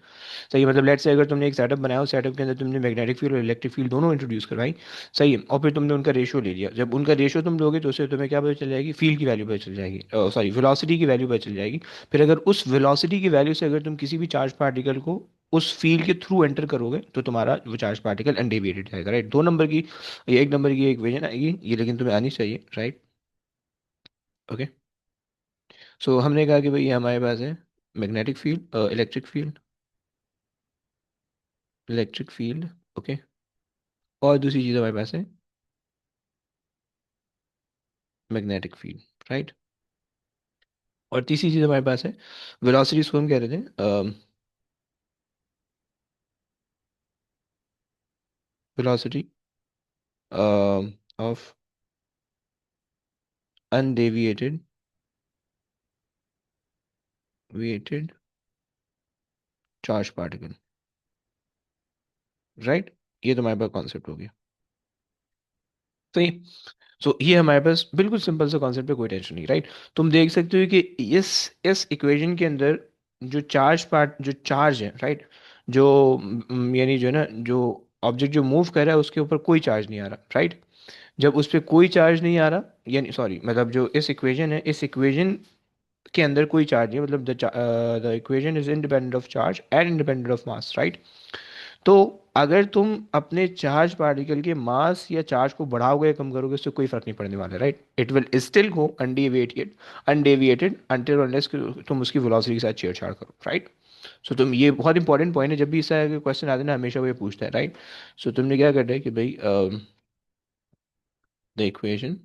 सही है। मतलब लेट्स से अगर तुमने एक सेटअप बनाया, उस सेटअप के अंदर तुमने मैग्नेटिक फील्ड और इलेक्ट्रिक फील्ड दोनों इंट्रोड्यूस करवाई, सही है, और फिर तुमने उनका रेशियो ले लिया। जब उनका रेशियो तुम लोगे तो उससे तुम्हें क्या पता चल जाएगी, फील्ड की वैल्यू पता चल जाएगी, सॉरी वेलोसिटी की वैल्यू पता चल जाएगी। फिर अगर उस वेलोसिटी की वैल्यू से अगर तुम किसी भी चार्ज पार्टिकल को उस फील्ड के थ्रू एंटर करोगे तो तुम्हारा वो चार्ज पार्टिकल अनडेविएटेड जाएगा, राइट। दो नंबर की, ये एक नंबर की एक इक्वेशन आएगी ये, लेकिन तुम्हें आनी चाहिए, राइट, ओके। सो हमने कहा कि भाई ये हमारे पास है magnetic field, electric field, okay, और दूसरी चीज़ हमारे पास है मैग्नेटिक फील्ड, राइट, और तीसरी चीज़ हमारे पास है वेलोसिटी, इसको हम कह रहे थे वेलोसिटी ऑफ अनडेविएटेड विएटेड चार्ज पार्टिकल, राइट। ये तो हमारे पास कॉन्सेप्ट हो गया। सही। सो ये हमारे पास बिल्कुल सिंपल सा कॉन्सेप्ट है, कोई टेंशन नहीं, राइट। तुम देख सकते हो कि इस इक्वेशन के अंदर जो चार्ज है, राइट, जो यानी जो है ना, जो ऑब्जेक्ट जो मूव कर रहा है उसके ऊपर कोई चार्ज नहीं आ रहा, राइट। जब उस पर कोई चार्ज नहीं आ रहा, यानी सॉरी, मतलब जो इस इक्वेशन है, इस इक्वेशन के अंदर कोई चार्ज नहीं है, मतलब the equation is independent of charge and independent of mass, right. तो अगर तुम अपने चार्ज पार्टिकल के मास या चार्ज को बढ़ाओगे या कम करोगे, उससे कोई फर्क नहीं पड़ने वाला, right. It will still go undeviated, undeviated until unless तुम उसकी वेलोसिटी के साथ छेड़छाड़ करो, राइट। सो तुम, ये बहुत इंपॉर्टेंट पॉइंट है, जब भी इस तरह के क्वेश्चन आते हैं ना, हमेशा वो ये पूछता है, राइट। सो तुमने क्या करना है कि भाई the equation,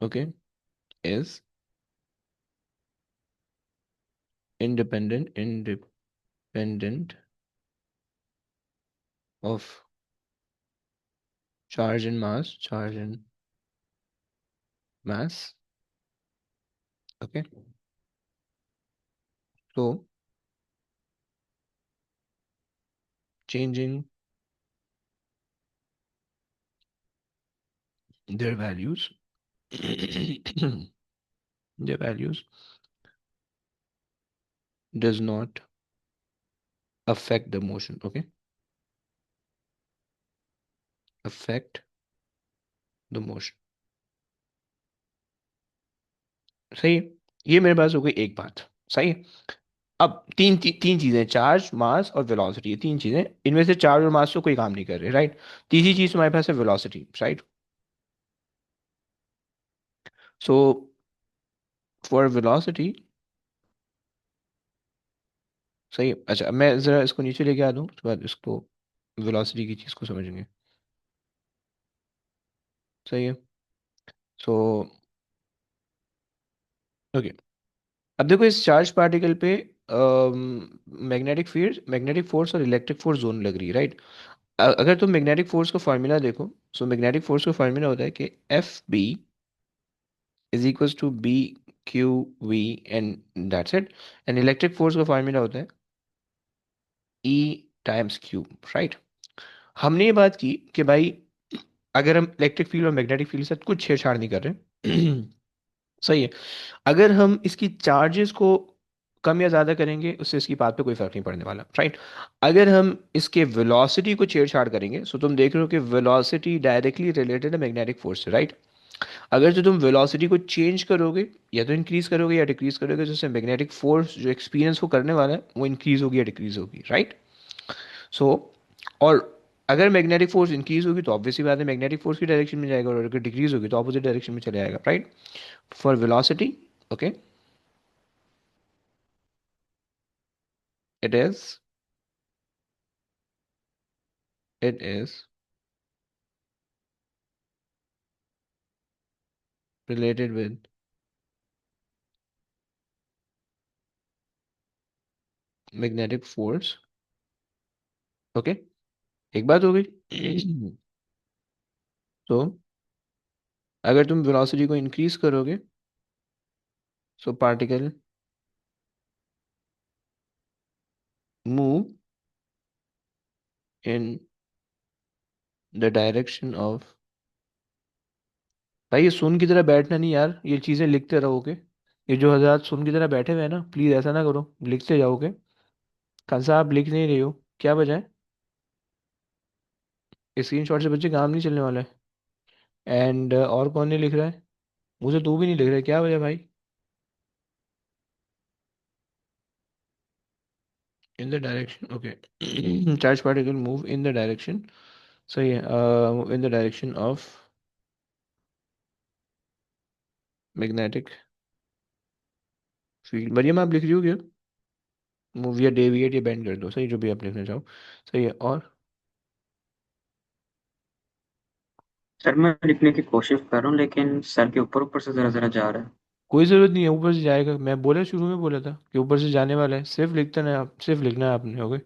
okay, is independent of charge and mass, okay. तो changing their values their values does not affect the motion, okay, affect the motion। सही है। ये मेरे पास हो गई एक बात। सही है। अब तीन चीजें, चार्ज, मास और वेलोसिटी, ये तीन चीजें, इनमें से चार्ज और मास तो कोई काम नहीं कर रहे, राइट। तीसरी चीज हमारे पास है velocity, right. So for velocity, सही है। अच्छा, अब मैं जरा इसको नीचे लेके आ दूं, उसके बाद इसको वेलोसिटी की चीज को समझेंगे। सही है। सो ओके, अब देखो इस चार्ज पार्टिकल पे मैग्नेटिक फोर्स और इलेक्ट्रिक फोर्स दोनों लग रही है, राइट। अगर तुम मैग्नेटिक फोर्स का फॉर्मूला देखो, सो मैग्नेटिक फोर्स का फॉर्मूला होता है कि F B is equals to B Q V and that's it. And electric force का फॉर्मूला होता है ई टाइम्स क्यू, राइट। हमने ये बात की कि भाई अगर हम इलेक्ट्रिक फील्ड और मैग्नेटिक फील्ड के साथ कुछ छेड़छाड़ नहीं कर रहे सही है। अगर हम इसकी चार्जेस को कम या ज़्यादा करेंगे, उससे इसकी बात पे कोई फर्क नहीं पड़ने वाला, राइट। अगर हम इसके वेलोसिटी को छेड़छाड़ करेंगे, सो तुम देख रहे हो कि वेलोसिटी डायरेक्टली रिलेटेड है मैग्नेटिक फोर्स से, राइट। अगर जो तुम वेलोसिटी को चेंज करोगे, या तो इंक्रीज करोगे या डिक्रीज करोगे, तो उससे मैग्नेटिक फोर्स जो एक्सपीरियंस वो करने वाला है, वो इंक्रीज होगी या डिक्रीज होगी, राइट। सो और अगर मैग्नेटिक फोर्स इंक्रीज होगी तो ऑब्वियसली बात है मैग्नेटिक फोर्स की डायरेक्शन में जाएगा, और अगर डिक्रीज होगी तो ऑपोजिट डायरेक्शन में चले जाएगा, right. For velocity, okay, it is it is related with magnetic force, okay. एक बात हो गई तो अगर तुम वेलोसिटी को इंक्रीज करोगे, so particle move in the direction of, भाई ये सुन की तरह बैठना नहीं यार, ये चीजें लिखते रहोगे। ये जो हजरात सुन की तरह बैठे हुए हैं ना, प्लीज ऐसा ना करो, लिखते जाओगे। खान साहब लिख नहीं रही हो, क्या वजह है? स्क्रीन शॉट से बच्चे काम नहीं चलने वाला है। एंड और कौन नहीं लिख रहा है? मुझे तू भी नहीं लिख रहा है, क्या वजह भाई? In the direction, okay charge particle move in the direction, सही है, in the direction of magnetic field. Mariam आप लिख रही हो क्या? मूव या डेविएट या बेंड कर दो, सही, जो भी आप लिखना चाहो। सही है। और सर मैं लिखने की कोशिश कर रहा हूँ, लेकिन सर के ऊपर ऊपर से जरा जरा जा रहा है। कोई ज़रूरत नहीं है ऊपर से जाएगा, मैं बोला शुरू में बोला था कि ऊपर से जाने वाला है, सिर्फ लिखना है, आप सिर्फ लिखना है आपने, ओके।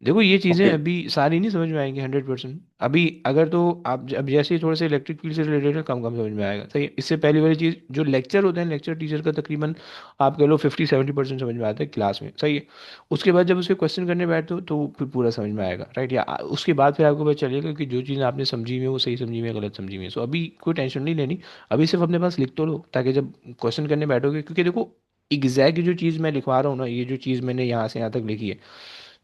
देखो ये चीजें ओके। अभी सारी नहीं समझ में आएंगी 100%। अभी अगर तो आप अब जैसे ही थोड़े से इलेक्ट्रिक फील्ड से रिलेटेड कम कम समझ में आएगा, सही है। इससे पहली वाली चीज जो लेक्चर होते हैं, लेक्चर टीचर का तकरीबन आप कह लो 50-70% समझ में आता है क्लास में, सही है। उसके बाद जब उसके क्वेश्चन करने बैठते हो तो फिर पूरा समझ में आएगा, राइट। या उसके बाद फिर आपको पता चलेगा कि जो चीज़ आपने समझी हुई है वो सही समझी हुई है गलत समझी हुई है। सो अभी कोई टेंशन नहीं लेनी। अभी सिर्फ अपने पास लिख तो लो, ताकि जब क्वेश्चन करने बैठोगे, क्योंकि देखो एग्जैक्ट जो चीज़ मैं लिखवा रहा हूँ ना, ये जो चीज़ मैंने यहाँ से यहाँ तक लिखी है,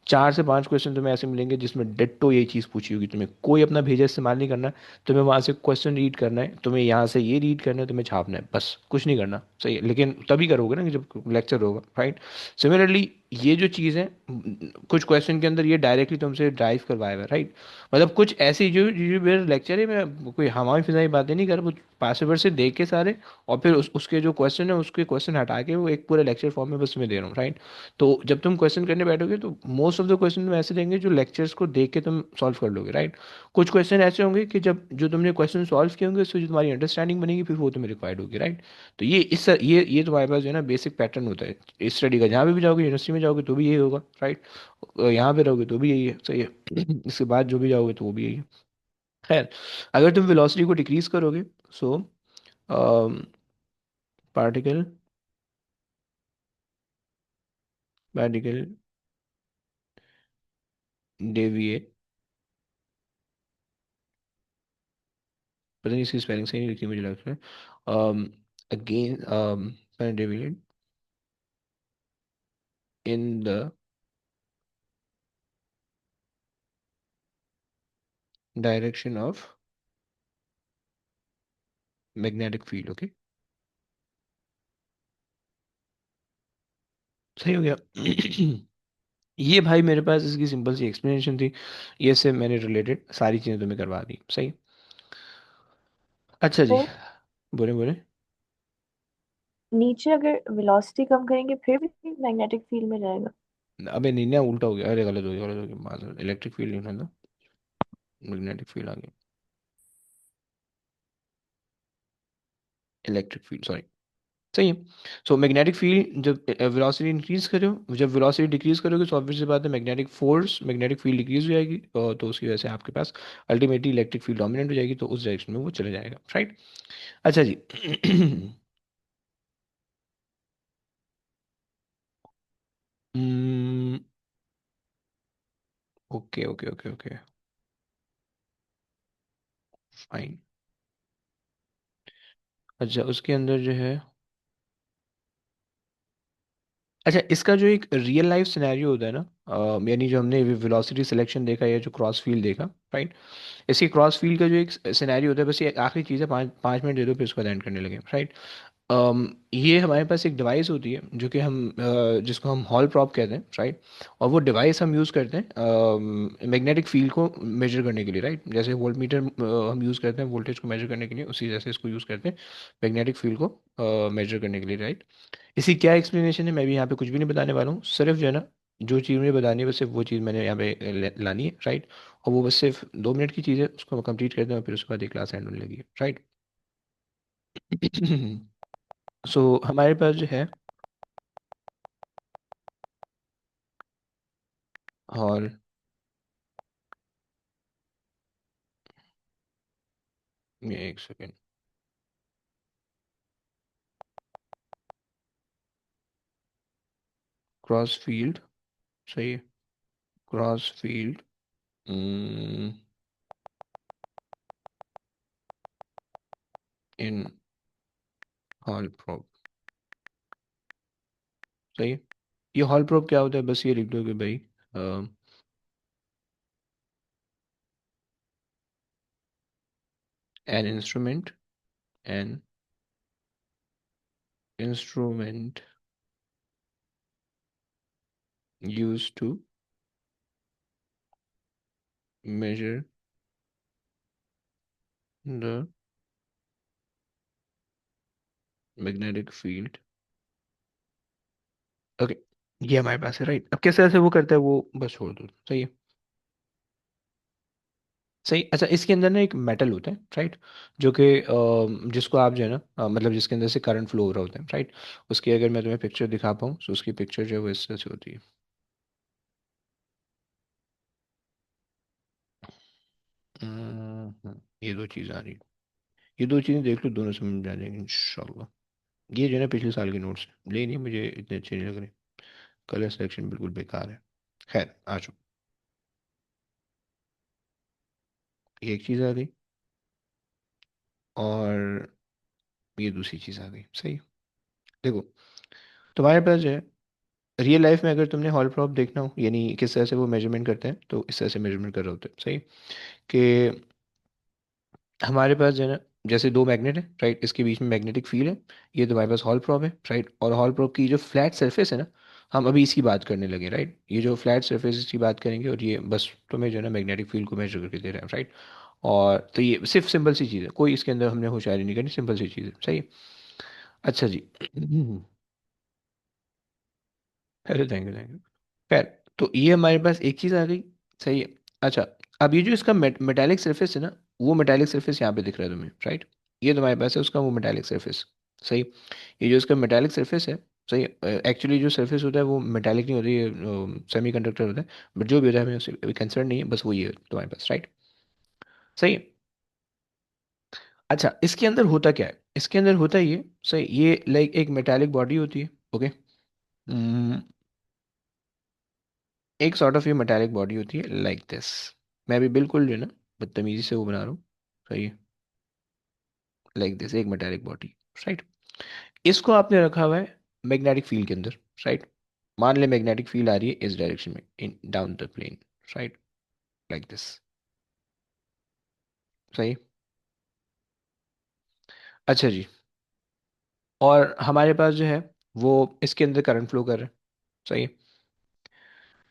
4 से 5 क्वेश्चन तुम्हें ऐसे मिलेंगे जिसमें डिट्टो यही चीज़ पूछी होगी। तुम्हें कोई अपना भेजा इस्तेमाल नहीं करना है। तुम्हें वहां से क्वेश्चन रीड करना है, तुम्हें यहाँ से ये रीड करना है, तुम्हें छापना है, बस कुछ नहीं करना, सही है। लेकिन तभी करोगे ना कि जब लेक्चर होगा, राइट। सिमिलरली ये जो चीज़ है, कुछ क्वेश्चन के अंदर ये डायरेक्टली तुमसे ड्राइव करवाएगा, राइट। मतलब कुछ ऐसी जो जो मेरा लेक्चर है, मैं कोई हवाई फिजाई बातें नहीं कर रहा, वो पास पेपर से देख के सारे, और फिर उसके जो क्वेश्चन है उसके क्वेश्चन हटा के वो एक पूरे लेक्चर फॉर्म में बस तुम्हें दे रहा हूँ, राइट। तो जब तुम क्वेश्चन करने बैठोगे तो मोस्ट ऑफ द क्वेश्चन तुम ऐसे देंगे जो लेक्चर्स को देख के तुम सॉल्व कर लोगे, राइट। कुछ क्वेश्चन ऐसे होंगे कि जब जो तुमने क्वेश्चन सॉल्व किए होंगे उससे जो तुम्हारी अंडरस्टैंडिंग बनेगी फिर वो तुम्हें रिक्वायर्ड होगी, राइट। तो ये तुम्हारे पास जो है ना बेसिक पैटर्न होता है स्टडी का। जहाँ भी जाओगे, यूनिवर्सिटी में जाओगे तो भी यही होगा, राइट। यहाँ पे रहोगे तो भी यही है, सही है। इसके बाद जो भी जाओगे तो वो भी यही है। खैर, अगर तुम वेलोसिटी को डिक्रीज करोगे, सो पार्टिकल पार्टिकल डेविएट, पता नहीं इसकी स्पेलिंग सही नहीं लिखी मुझे लगता है, again deviate in the direction of magnetic field, okay. सही हो गया। ये भाई मेरे पास इसकी सिंपल सी एक्सप्लेनेशन थी। ये से मैंने रिलेटेड सारी चीज़ें तुम्हें करवा दी, सही। अच्छा जी। तो बोले बोले। नीचे अगर वेलोसिटी कम करेंगे फिर भी मैग्नेटिक फील्ड में जाएगा। अबे नहीं ना, उल्टा हो गया, अरे गलत हो गया, इलेक्ट्रिक फील्ड नहीं था, मैग्नेटिक फील्ड आ गया। Electric field, sorry. सही है। सो मैग्नेटिक फील्ड जब वेलोसिटी इंक्रीज करो, जब वेलोसिटी डिक्रीज करोगे तो ऑब्वियस सी बात है magnetic force, magnetic field decrease हो जाएगी, तो उसकी वजह से आपके पास अल्टीमेटली इलेक्ट्रिक फील्ड डोमिनेंट हो जाएगी, तो उस डायरेक्शन में वो चले जाएगा, राइट। अच्छा जी। Okay okay okay okay, fine. अच्छा उसके अंदर जो है, अच्छा इसका जो एक रियल लाइफ सिनेरियो होता है ना, यानी जो हमने वेलोसिटी सिलेक्शन देखा या जो क्रॉस फील्ड देखा, राइट। इसकी क्रॉस फील्ड का जो एक सिनेरियो होता है, बस ये आखिरी चीज़ है, 5 5 मिनट दे दो फिर उसको एंड करने लगे, राइट। ये हमारे पास एक डिवाइस होती है जो कि जिसको हम हॉल प्रॉप कहते हैं, राइट। और वो डिवाइस हम यूज़ करते हैं मैग्नेटिक फील्ड को मेजर करने के लिए, राइट। जैसे वोल्ट मीटर हम यूज़ करते हैं वोल्टेज को मेजर करने के लिए, उसी जैसे इसको यूज़ करते हैं मैग्नेटिक फील्ड को मेजर करने के लिए, राइट। इसकी क्या एक्सप्लेनेशन है, मैं भी यहाँ पे कुछ भी नहीं बताने वाला हूँ, सिर्फ जो है ना जो चीज़ मुझे बतानी है बस सिर्फ वो चीज़ मैंने यहाँ पे लानी है, राइट। और वो बस सिर्फ 2 मिनट की चीज़ है, उसको कंप्लीट करते हैं और फिर उसके बाद एक क्लास एंड होने लगी, राइट। सो हमारे पास जो है हॉल, ये एक सेकेंड, क्रॉस फील्ड, सही है। क्रॉस फील्ड इन हॉल प्रॉप, सही है। ये हॉल प्रॉप क्या होता है, बस ये लिख दो कि भाई an instrument, an instrument used to measure the magnetic field, okay. ये हमारे पास है, राइट। अब कैसे ऐसे वो करता है वो बस छोड़ दो, सही है। सही। अच्छा इसके अंदर ना एक मेटल होता है, राइट। जो कि जिसको आप जो है ना मतलब जिसके अंदर से करंट फ्लो हो रहा होता है, राइट। उसकी अगर मैं तुम्हें पिक्चर दिखा पाऊँ तो उसकी पिक्चर जो है वो इस तरह से होती है। ये दो चीज़ आ रही, ये दो चीज़ें देख लो, दोनों समझ में आ जाएंगी इंशाल्लाह। ये जो है ना पिछले साल के नोट्स हैं, ले नहीं, मुझे इतने अच्छे नहीं लग रहे। कलर सिलेक्शन बिल्कुल बेकार है। खैर आ जाओ, ये एक चीज़ आ गई, और ये दूसरी चीज़ आ गई। सही। देखो, तुम्हारे पास जो है, रियल लाइफ में अगर तुमने हॉल प्रॉप देखना हो, यानी किस तरह से वो मेजरमेंट करते हैं, तो इस तरह से मेजरमेंट कर रहे होते हैं। सही। कि हमारे पास जो है ना, जैसे दो मैग्नेट है, राइट, इसके बीच में मैग्नेटिक फील्ड है। ये तुम्हारे पास हॉल प्रॉप है, राइट, और हॉल प्रॉप की जो फ्लैट सरफेस है ना, हम अभी इसकी बात करने लगे, राइट, ये जो फ्लैट सरफेस की बात करेंगे, और ये बस तुम्हें जो है ना मैग्नेटिक फील्ड को मेजर करके दे रहा है, राइट। और तो ये सिर्फ सिंपल सी चीज़ है, कोई इसके अंदर हमने होशियारी नहीं करनी, सिंपल सी चीज़ है। सही। अच्छा जी। अरे थैंक यू, थैंक यू। खैर, तो ये हमारे पास एक चीज़ आ गई। सही है। अच्छा, अब ये जो इसका मेटालिक सरफेस है ना, वो मेटालिक सरफेस यहाँ पे दिख रहा है तुम्हें, राइट। ये तुम्हारे पास है उसका वो मेटालिक सरफेस। सही। ये जो इसका मेटालिक सरफेस है, सही, एक्चुअली जो सरफेस होता है वो मेटालिक नहीं होती, ये सेमी कंडक्टर होता है। बट जो भी होता है हमें उससे अभी कंसर्न नहीं है, बस वो ये है तुम्हारे पास, राइट। सही है। अच्छा, इसके अंदर होता क्या है, इसके अंदर होता ये, सही, ये लाइक एक मेटालिक बॉडी होती है। ओके। एक सॉर्ट ऑफ ये मेटालिक बॉडी होती है लाइक दिस। मैं अभी बिल्कुल जो है ना बदतमीजी से वो बना रहा हूँ। सही है। लाइक दिस, एक मेटालिक बॉडी, राइट। इसको आपने रखा हुआ है मैग्नेटिक फील्ड के अंदर, राइट। मान ले मैग्नेटिक फील्ड आ रही है इस डायरेक्शन में, in down the plane, right, like this. सही। अच्छा जी। और हमारे पास जो है वो इसके अंदर करंट फ्लो कर रहा है। सही है।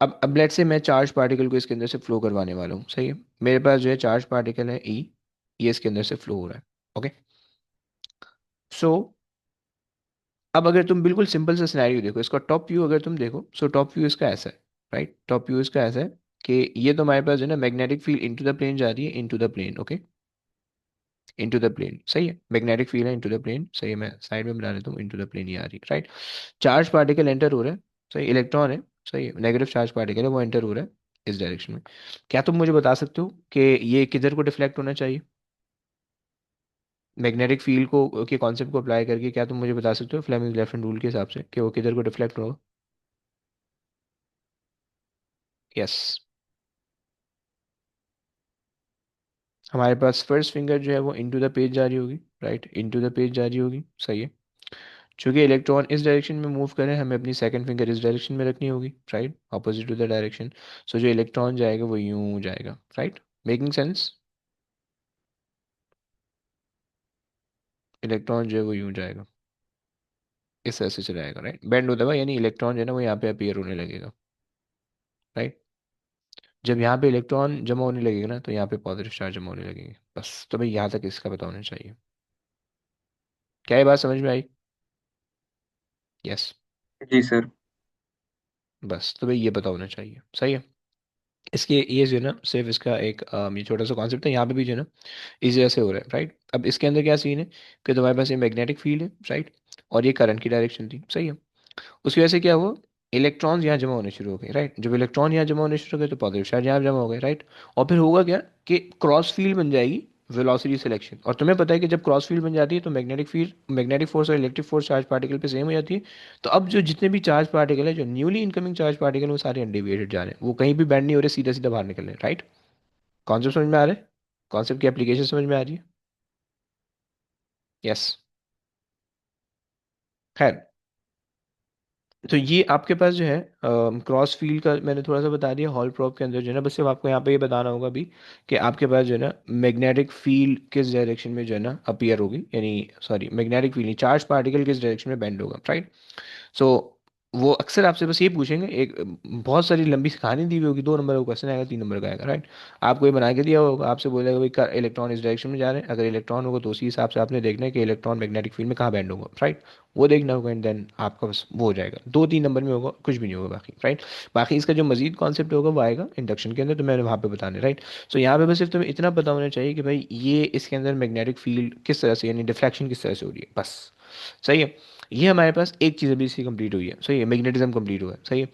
अब लेट्स से मैं चार्ज पार्टिकल को इसके अंदर से फ्लो करवाने वाला हूँ। सही है। मेरे पास जो है चार्ज पार्टिकल है ई, ये इसके अंदर से फ्लो हो रहा है। ओके। सो अब अगर तुम बिल्कुल सिंपल सा सिनेरियो देखो, इसका टॉप व्यू अगर तुम देखो, सो टॉप व्यू इसका ऐसा है, राइट। टॉप व्यू इसका ऐसा है कि ये तो हमारे पास जो है ना magnetic field into the plane जा रही है, into the plane, okay, into the plane. सही है। मैग्नेटिक फील्ड है इनटू द प्लेन, सही है, मैं साइड में बना लेता हूँ, इनटू द प्लेन ये आ रही है, राइट। चार्ज पार्टिकल एंटर हो रहा है। सही, इलेक्ट्रॉन है। सही है, नेगेटिव चार्ज पार्टिकल है, वो एंटर हो रहा है इस डायरेक्शन में। क्या तुम मुझे बता सकते हो कि ये किधर को डिफ्लेक्ट होना चाहिए? मैग्नेटिक फील्ड को के कॉन्सेप्ट को अप्लाई करके क्या तुम मुझे बता सकते हो फ्लेमिंग लेफ्ट हैंड रूल के हिसाब से कि वो किधर को डिफ्लेक्ट होगा? यस। हमारे पास फर्स्ट फिंगर जो है वो इनटू द पेज जा रही होगी, राइट, इनटू द पेज जा रही होगी। सही है। चूंकि इलेक्ट्रॉन इस डायरेक्शन में मूव करें, हमें अपनी सेकंड फिंगर इस डायरेक्शन में रखनी होगी, right, opposite to the direction. So जो इलेक्ट्रॉन जाएगा वो यूं जाएगा, राइट, मेकिंग सेंस। इलेक्ट्रॉन जो है वो यूं जाएगा, इस तरह से चलाएगा, राइट, बेंड होता हुआ, यानी इलेक्ट्रॉन जो है ना वो यहाँ पे अपीयर होने लगेगा, राइट। जब यहाँ पे इलेक्ट्रॉन जमा होने लगेगा ना, तो यहाँ पे पॉजिटिव चार्ज जमा होने लगेंगे। बस तुम्हें यहाँ तक इसका पता होना चाहिए। क्या ये बात समझ में आई? यस। जी सर। बस तुम्हें ये पता होना चाहिए। सही है। इसके ये जो है ना सिर्फ इसका एक ये छोटा सा कॉन्सेप्ट है, यहाँ पे भी जो है ना इस वजह से हो रहा है, राइट। अब इसके अंदर क्या सीन है कि तुम्हारे पास ये मैग्नेटिक फील्ड है, राइट, और ये करंट की डायरेक्शन थी। सही है। उसकी वजह से क्या हुआ, इलेक्ट्रॉन्स यहाँ जमा होने शुरू हो गए, राइट। जब इलेक्ट्रॉन यहाँ जमा होने शुरू हो गए तो पॉजिटिव चार्ज यहाँ जमा हो गए, राइट। और फिर होगा क्या कि क्रॉस फील्ड बन जाएगी, वेलोसिटी सिलेक्शन। और तुम्हें पता है कि जब क्रॉस फील्ड बन जाती है तो मैग्नेटिक फील्ड, मैग्नेटिक फोर्स और इलेक्ट्रिक फोर्स चार्ज पार्टिकल पे सेम हो जाती है। तो अब जो जितने भी चार्ज पार्टिकल है, जो न्यूली इनकमिंग चार्ज पार्टिकल, वो सारे अनडेविएटेड जा रहे हैं, वो कहीं भी बैंड नहीं हो रहे, सीधा सीधा बाहर निकल रहे हैं, राइट। कॉन्सेप्ट समझ में आ रहा है? कॉन्सेप्ट की एप्लीकेशन समझ में आ रही है? यस। खैर, तो ये आपके पास जो है क्रॉस फील्ड का मैंने थोड़ा सा बता दिया हॉल प्रॉप के अंदर जो है ना, बस सिर्फ आपको यहाँ पे ये बताना होगा अभी कि आपके पास जो है ना मैग्नेटिक फील्ड किस डायरेक्शन में जो है ना अपीयर होगी, यानी सॉरी, मैग्नेटिक फील्ड नहीं, चार्ज पार्टिकल किस डायरेक्शन में बेंड होगा, राइट। सो वो अक्सर आपसे बस ये पूछेंगे, एक बहुत सारी लंबी सी कहानी दी हुई होगी, 2 नंबर का क्वेश्चन आएगा, 3 नंबर का आएगा, राइट। आपको ये बना के दिया होगा, आपसे बोलेगा भाई इलेक्ट्रॉन इस डायरेक्शन में जा रहे हैं, अगर इलेक्ट्रॉन होगा तो उसी हिसाब से आपने देखना है कि इलेक्ट्रॉन मैग्नेटिक फील्ड में कहाँ बैंड होगा, राइट। वो देखना होगा, एंड देन आपका बस वो हो जाएगा, 2-3 नंबर में होगा, कुछ भी नहीं होगा बाकी, राइट। बाकी इसका जो मजीद कॉन्सेप्ट होगा वो आएगा इंडक्शन के अंदर, तो मैंने वहाँ पे बताने, राइट। सो यहाँ पे बस सिर्फ तुम्हें इतना पता होना चाहिए कि भाई ये इसके अंदर मैग्नेटिक फील्ड किस तरह से, यानी डिफ्लेक्शन किस तरह से हो रही है, बस। सही है। ये हमारे पास एक चीज़ अभी इसकी कंप्लीट हुई है, सही है, मैग्नेटिज्म कंप्लीट हुआ है, सही है।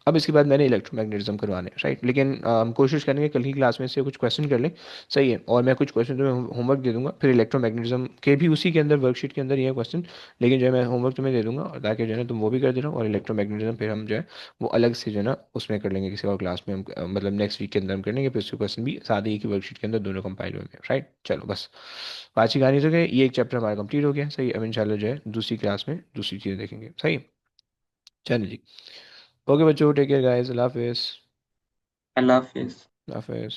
अब इसके बाद मैंने इलेक्ट्रोमैग्नेटिज्म करवाने हैं, राइट, लेकिन हम कोशिश करेंगे कल की क्लास में से कुछ क्वेश्चन कर लें, सही है, और मैं कुछ क्वेश्चन तुम्हें होमवर्क दे दूंगा, फिर इलेक्ट्रोमैग्नेटिज्म के भी उसी के अंदर वर्कशीट के अंदर ये क्वेश्चन, लेकिन जो है मैं होमवर्क तुम्हें दे दूंगा, और ताकि जो है ना तुम वो भी कर देना, और इलेक्ट्रोमैग्नेटिज्म फिर हम जो है वो अलग से जो है ना उसमें कर लेंगे किसी और क्लास में, हम मतलब नेक्स्ट वीक के अंदर हम कर लेंगे, फिर उसके क्वेश्चन भी साथ ही एक ही वर्कशीट के अंदर दोनों कंपाइल होंगे, राइट। चलो बस, आज की कहानी तो क्या है, ये एक चैप्टर हमारा कंप्लीट हो गया, सही, अब इंशाल्लाह जो है दूसरी क्लास में दूसरी चीज़ें देखेंगे, सही। चलो जी, ओके बच्चों, टेक केयर गाइस, अल्लाह हाफिज़। अल्लाह हाफिज। अल्लाह हाफिज़।